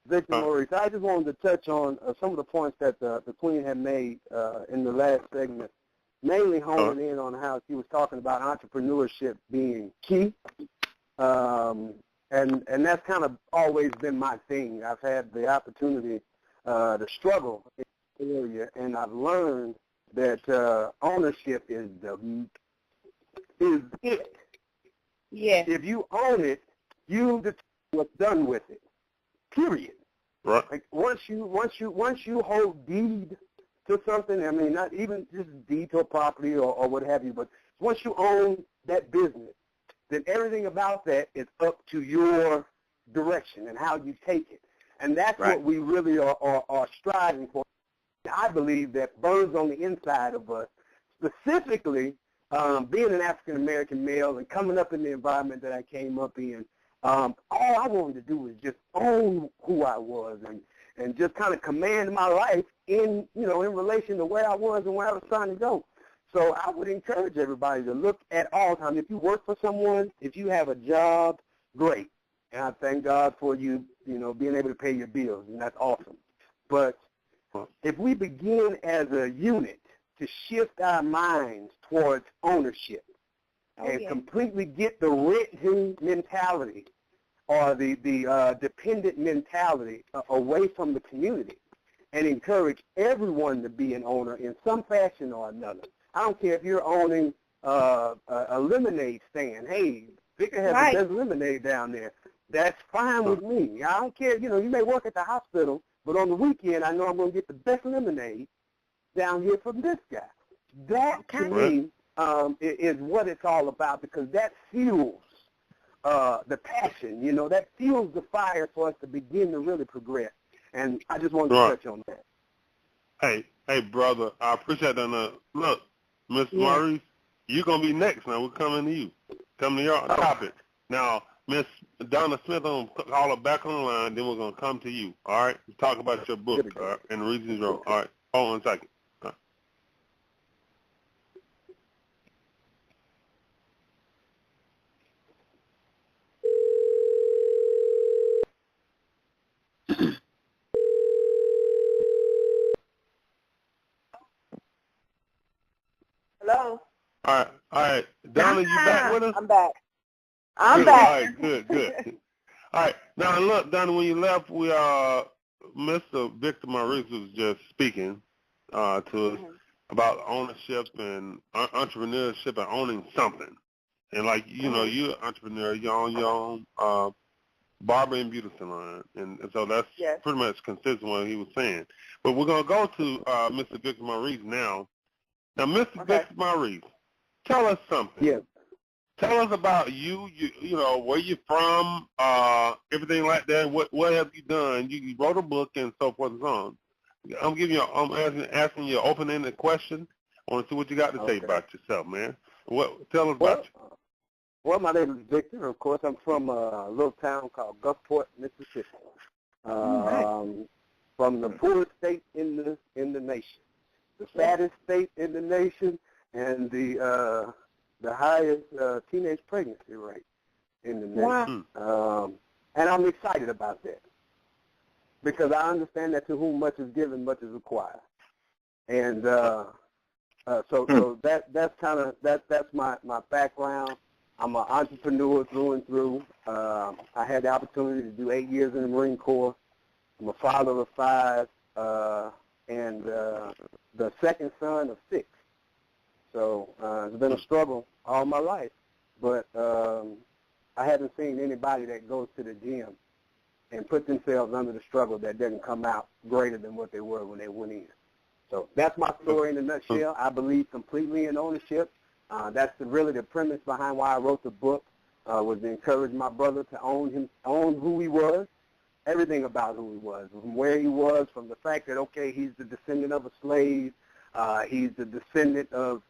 Victor Maurice, I just wanted to touch on some of the points that the Queen had made in the last segment, mainly honing in on how she was talking about entrepreneurship being key. And that's kind of always been my thing. I've had the opportunity to struggle in the area, and I've learned that ownership is it. Yeah. If you own it, you determine what's done with it. Period. Right. Like once you hold deed to something, I mean, not even just deed to a property or what have you, but once you own that business, then everything about that is up to your direction and how you take it. And that's what we really are striving for. I believe that burns on the inside of us, specifically being an African-American male and coming up in the environment that I came up in. All I wanted to do was just own who I was and just kind of command my life in relation to where I was and where I was trying to go. So I would encourage everybody to look at all times. If you work for someone, if you have a job, great. And I thank God for you, being able to pay your bills, and that's awesome. But if we begin as a unit to shift our minds towards ownership, and completely get the renting mentality or the dependent mentality away from the community and encourage everyone to be an owner in some fashion or another. I don't care if you're owning a lemonade stand. Hey, Victor has the best lemonade down there. That's fine with me. I don't care. You may work at the hospital, but on the weekend I know I'm going to get the best lemonade down here from this guy. That, to me, is what it's all about, because that fuels the passion, that fuels the fire for us to begin to really progress. And I just wanted to touch on that. Hey, brother, I appreciate that. Look, Mr. Maurice, you're going to be next now. We're coming to you. Coming to your topic. Now, Miss Donna Smith, I'm going to call her back on the line, then we're going to come to you, all right? We'll talk about your book and the reasons you wrote. All right, hold on a second. Hello? All right. Donna, you back with us? I'm back. I'm back. All right, good. All right. Now, look, Donna, when you left, Mr. Victor Maurice was just speaking to us about ownership and entrepreneurship and owning something. And, like, you're an entrepreneur. You own your own barber and beauty salon. And so that's pretty much consistent with what he was saying. But we're going to go to Mr. Victor Maurice now. Now, Mr. Victor Maurice, tell us something. Yes. Tell us about you, where you're from, everything like that. What have you done? You wrote a book and so forth and so on. I'm asking you an open-ended question. I want to see what you got to say about yourself, man. Tell us about you. Well, my name is Victor. Of course, I'm from a little town called Gulfport, Mississippi. From the poorest state in the nation, the saddest state in the nation, and the highest teenage pregnancy rate in the nation. And I'm excited about that, because I understand that to whom much is given, much is required. And so that's my background. I'm an entrepreneur through and through. I had the opportunity to do 8 years in the Marine Corps. I'm a father of 5 and the second son of 6. So it's been a struggle all my life, but I haven't seen anybody that goes to the gym and put themselves under the struggle that doesn't come out greater than what they were when they went in. So that's my story in a nutshell. I believe completely in ownership. That's really the premise behind why I wrote the book, was to encourage my brother to own who he was, everything about who he was, from where he was, from the fact that, he's the descendant of a slave, he's the descendant of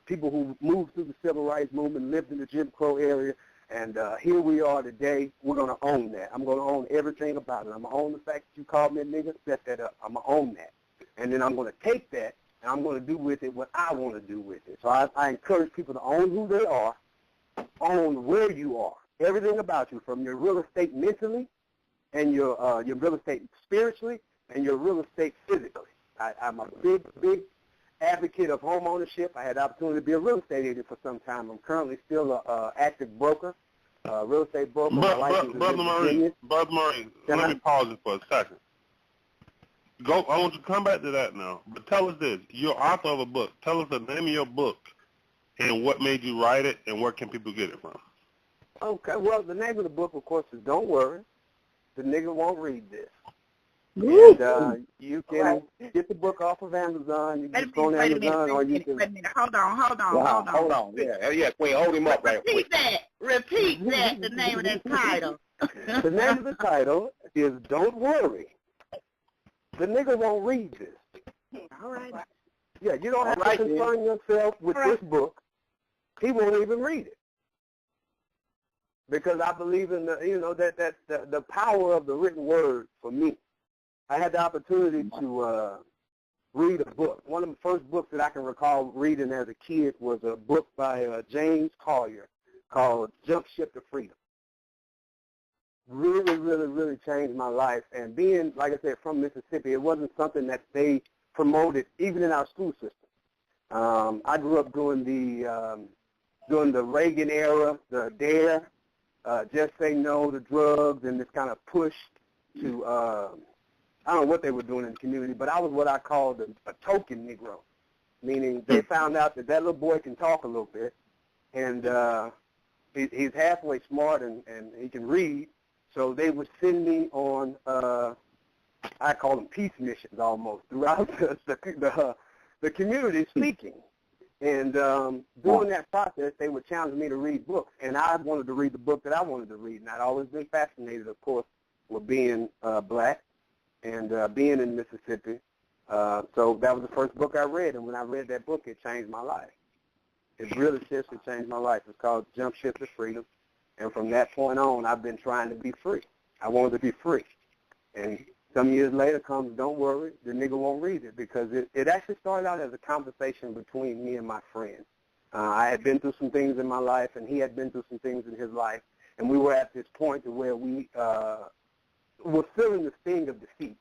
people who moved through the civil rights movement, lived in the Jim Crow area, and here we are today. We're going to own that. I'm going to own everything about it. I'm going to own the fact that you called me a nigga, set that up. I'm going to own that. And then I'm going to take that, and I'm going to do with it what I want to do with it. So I encourage people to own who they are, own where you are, everything about you, from your real estate mentally and your real estate spiritually, and your real estate physically. I'm a big advocate of home ownership. I had the opportunity to be a real estate agent for some time. I'm currently still an active broker, real estate broker. Brother Maurice, let me pause it for a second. I want you to come back to that now. But tell us this. You're author of a book. Tell us the name of your book and what made you write it and where can people get it from. Okay. Well, the name of the book, of course, is Don't Worry. The Nigga Won't Read This. And you can get the book off of Amazon. You can just go on Amazon or you can... Wait a minute. Hold on. Yeah, Queen, hold him up right quick. Repeat that, the name of that title. The name of the title is Don't Worry. The Nigga Won't Read This. All right. Yeah, you don't have to concern yourself with this book. He won't even read it. Because I believe in the power of the written word for me. I had the opportunity to read a book. One of the first books that I can recall reading as a kid was a book by James Collier called Jump Ship to Freedom. Really, really, really changed my life. And being, like I said, from Mississippi, it wasn't something that they promoted even in our school system. I grew up during the Reagan era, the DARE, Just Say No to Drugs, and this kind of push to, I don't know what they were doing in the community, but I was what I called a token Negro, meaning they found out that little boy can talk a little bit, and he's halfway smart and he can read. So they would send me on, I call them peace missions almost, throughout the community speaking. And during that process, they would challenge me to read books. And I wanted to read the book that I wanted to read. And I'd always been fascinated, of course, with being black and being in Mississippi. So that was the first book I read. And when I read that book, it changed my life. It really seriously changed my life. It's called Jump Ship to Freedom. And from that point on, I've been trying to be free. I wanted to be free. And some years later comes, Don't Worry, the Nigga Won't Read It, because it actually started out as a conversation between me and my friend. I had been through some things in my life, and he had been through some things in his life, and we were at this point to where we were feeling the sting of defeat.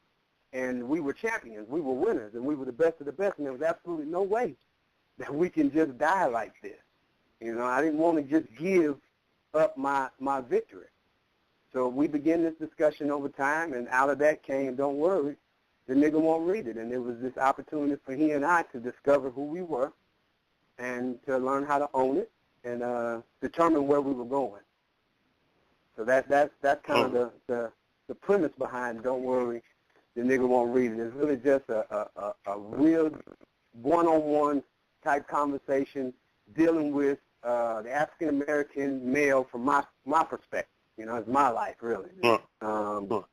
And we were champions, we were winners, and we were the best of the best, and there was absolutely no way that we can just die like this. You know, I didn't want to just give up my victory. So we began this discussion over time, and out of that came, Don't Worry, the Nigga Won't Read It. And it was this opportunity for he and I to discover who we were and to learn how to own it and determine where we were going. So that's kind of the premise behind Don't Worry, the Nigga Won't Read It. It's really just a real one-on-one type conversation dealing with the African-American male from my perspective. You know, it's my life, really. And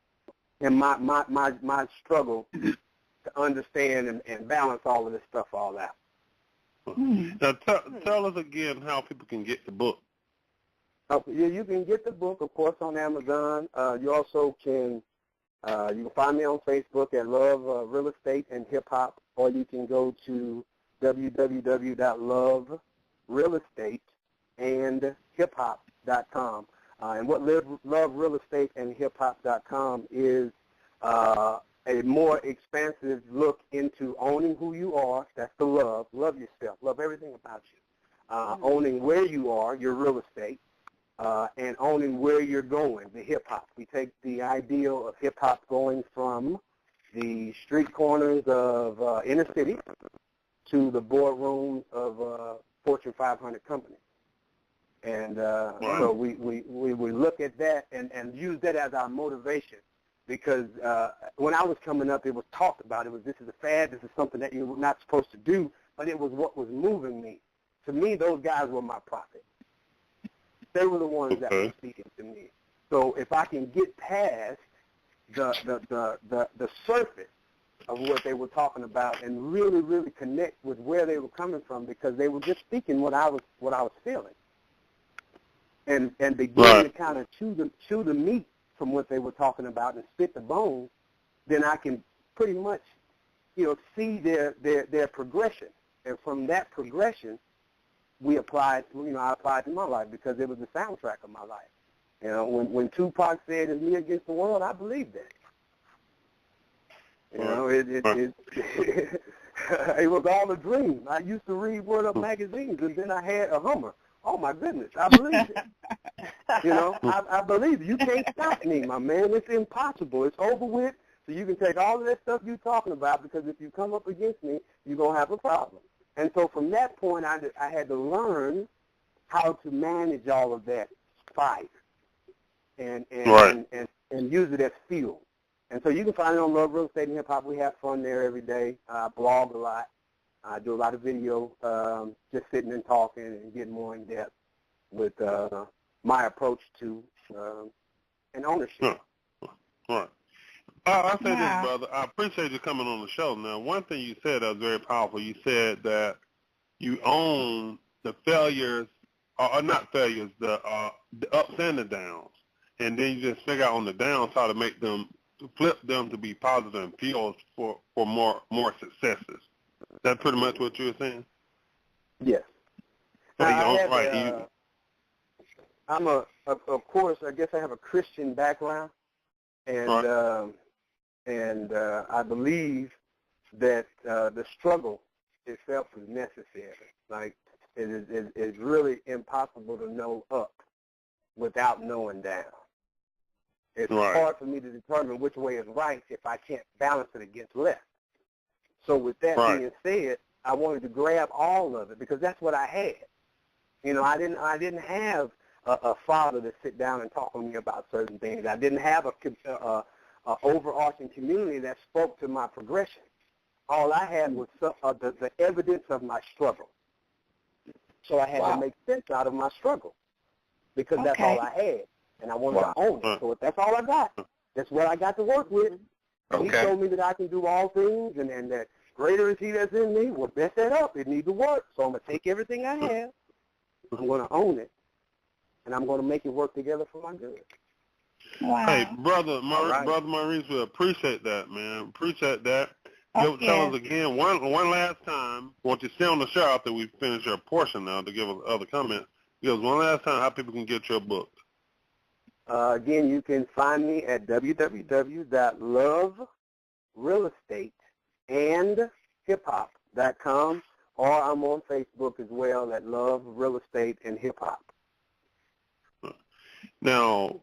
my struggle to understand and balance all of this stuff all out. Now, tell us again how people can get the book. You can get the book, of course, on Amazon. You also can you can find me on Facebook at Love Real Estate and Hip Hop, or you can go to www.loverealestateandhiphop.com. And what Love Real Estate and HipHop.com is a more expansive look into owning who you are. That's the love. Love yourself. Love everything about you. Owning where you are, your real estate, and owning where you're going, the hip-hop. We take the ideal of hip-hop going from the street corners of inner city to the boardrooms of Fortune 500 companies. And so we look at that and use that as our motivation, because when I was coming up, it was talked about. It was, this is a fad, this is something that you're not supposed to do, but it was what was moving me. To me, those guys were my prophet. They were the ones that were speaking to me. So if I can get past the surface of what they were talking about and really, really connect with where they were coming from, because they were just speaking what I was feeling. And begin to kind of chew the meat from what they were talking about and spit the bones, then I can pretty much, see their progression. And from that progression, I applied to my life, because it was the soundtrack of my life. You know, when Tupac said, "It's me against the world," I believe that. You know, it was all a dream. I used to read Word Up magazines, and then I had a Hummer. Oh, my goodness, I believe it. You know, I believe it. You can't stop me, my man. It's impossible. It's over with, so you can take all of that stuff you're talking about, because if you come up against me, you're going to have a problem. And so from that point, I had to learn how to manage all of that fire and use it as fuel. And so you can find it on Love Real Estate and Hip Hop. We have fun there every day. I blog a lot. I do a lot of video, just sitting and talking and getting more in depth with my approach to an ownership. Right. I'll say this, brother. I appreciate you coming on the show. Now, one thing you said that was very powerful. You said that you own the failures, or not failures, the ups and the downs, and then you just figure out on the downs how to make them, flip them to be positive and fuels for more successes. That's pretty much what you were saying? Yes. So of course, I guess I have a Christian background, and I believe that the struggle itself is necessary. Like, it is really impossible to know up without knowing down. It's hard for me to determine which way is right if I can't balance it against left. So with that being said, I wanted to grab all of it because that's what I had. You know, I didn't have a father to sit down and talk to me about certain things. I didn't have a overarching community that spoke to my progression. All I had was the evidence of my struggle. So I had to make sense out of my struggle because that's all I had, and I wanted to own it. So that's all I got. That's what I got to work with. And he told me that I can do all things, and that greater is he that's in me. Well, mess that up. It needs to work. So I'm going to take everything I have, I'm going to own it, and I'm going to make it work together for my good. Wow. Hey, Brother Maurice, we appreciate that, man. Appreciate that. Tell us again, one last time, I want you to stay on the show after we finish your portion now to give us other comments. Give us one last time how people can get your book. Again, you can find me at www.loverealestateandhiphop.com, or I'm on Facebook as well at Love Real Estate and Hip Hop. Now,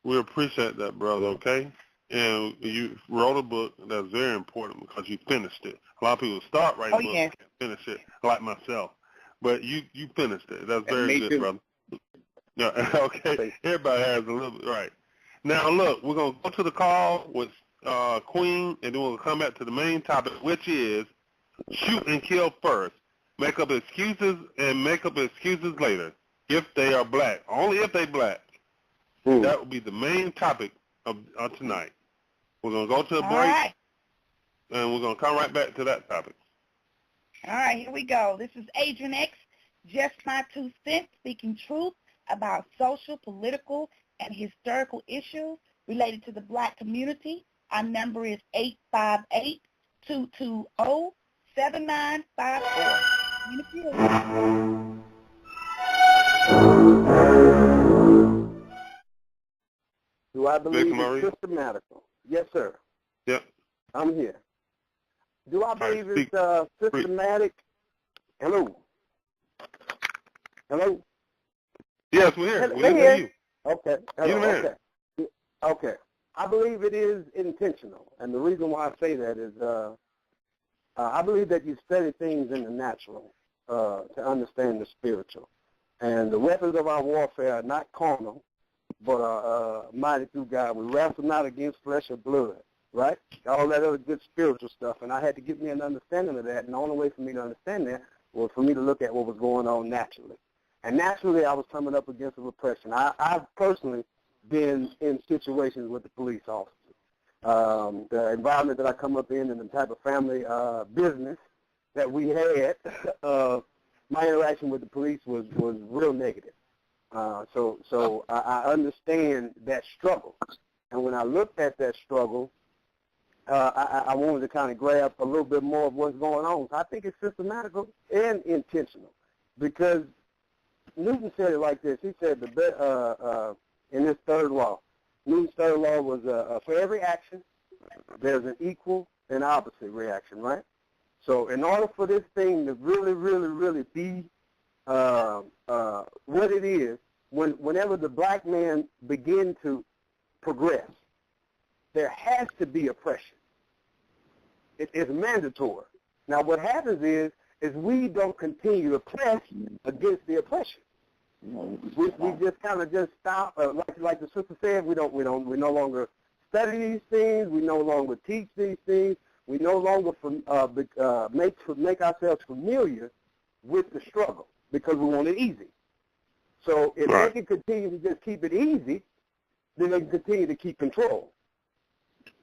we appreciate that, brother, okay? And you wrote a book that's very important because you finished it. A lot of people start writing books and finish it, like myself. But you finished it. That's very good, brother. Yeah, okay. Everybody has a little bit, right. Now, look, we're going to go to the call with Queen, and then we'll come back to the main topic, which is shoot and kill first. Make up excuses and make up excuses later if they are black. Only if they black. That will be the main topic of tonight. We're going to go to a break, and we're going to come right back to that topic. All right, here we go. This is Adrian X, just my 2 cents, speaking truth about social, political, and historical issues related to the black community. Our number is 858-220-7954. Do I believe it's systematical? Yes, sir. Yep. I'm here. Do I believe it's systematic? Hello? Hello? Yes, we're here. We hear you. Okay. Hello. Okay. I believe it is intentional, and the reason why I say that is I believe that you study things in the natural to understand the spiritual. And the weapons of our warfare are not carnal, but are mighty through God. We wrestle not against flesh or blood, right? All that other good spiritual stuff. And I had to give me an understanding of that, and the only way for me to understand that was for me to look at what was going on naturally. And naturally, I was coming up against a repression. I've personally been in situations with the police officers. The environment that I come up in and the type of family business that we had, my interaction with the police was real negative. So I understand that struggle. And when I looked at that struggle, I wanted to kind of grab a little bit more of what's going on. So I think it's systematical and intentional because Newton said it like this. He said in his third law, Newton's third law was for every action, there's an equal and opposite reaction, right? So in order for this thing to really, really, really be what it is, whenever the black man begin to progress, there has to be oppression. It is mandatory. Now what happens is we don't continue to press against the oppression. We just kind of just stop, like the sister said. We no longer study these things. We no longer teach these things. We no longer make ourselves familiar with the struggle because we want it easy. So if they can continue to just keep it easy, then they can continue to keep control.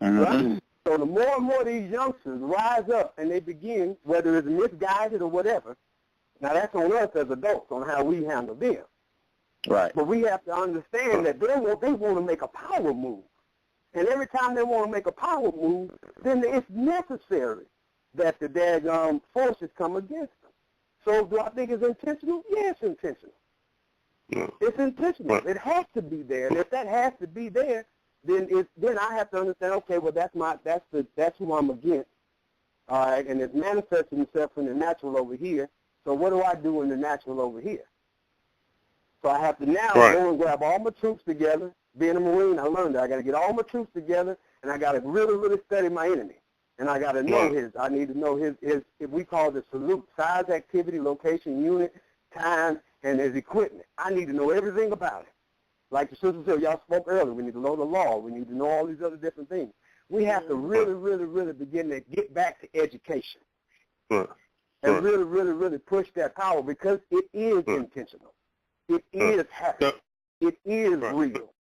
Right? So the more and more these youngsters rise up and they begin, whether it's misguided or whatever, now that's on us as adults on how we handle them. Right. But we have to understand that they want to make a power move. And every time they want to make a power move, then it's necessary that the daggone forces come against them. So do I think it's intentional? Yeah, it's intentional. Yeah. It's intentional. It has to be there. And if that has to be there, then I have to understand, okay, well that's who I'm against. All right, and it's manifesting itself in the natural over here. So what do I do in the natural over here? So I have to now go and grab all my troops together. Being a Marine, I learned that I got to get all my troops together, and I got to really, really study my enemy. And I got to know I need to know his if we call it salute, size, activity, location, unit, time, and his equipment. I need to know everything about it. Like the sister said, y'all spoke earlier, we need to know the law. We need to know all these other different things. We have to really, really, really begin to get back to education. And really, really, really push that power because it is intentional. It is happening. It is real.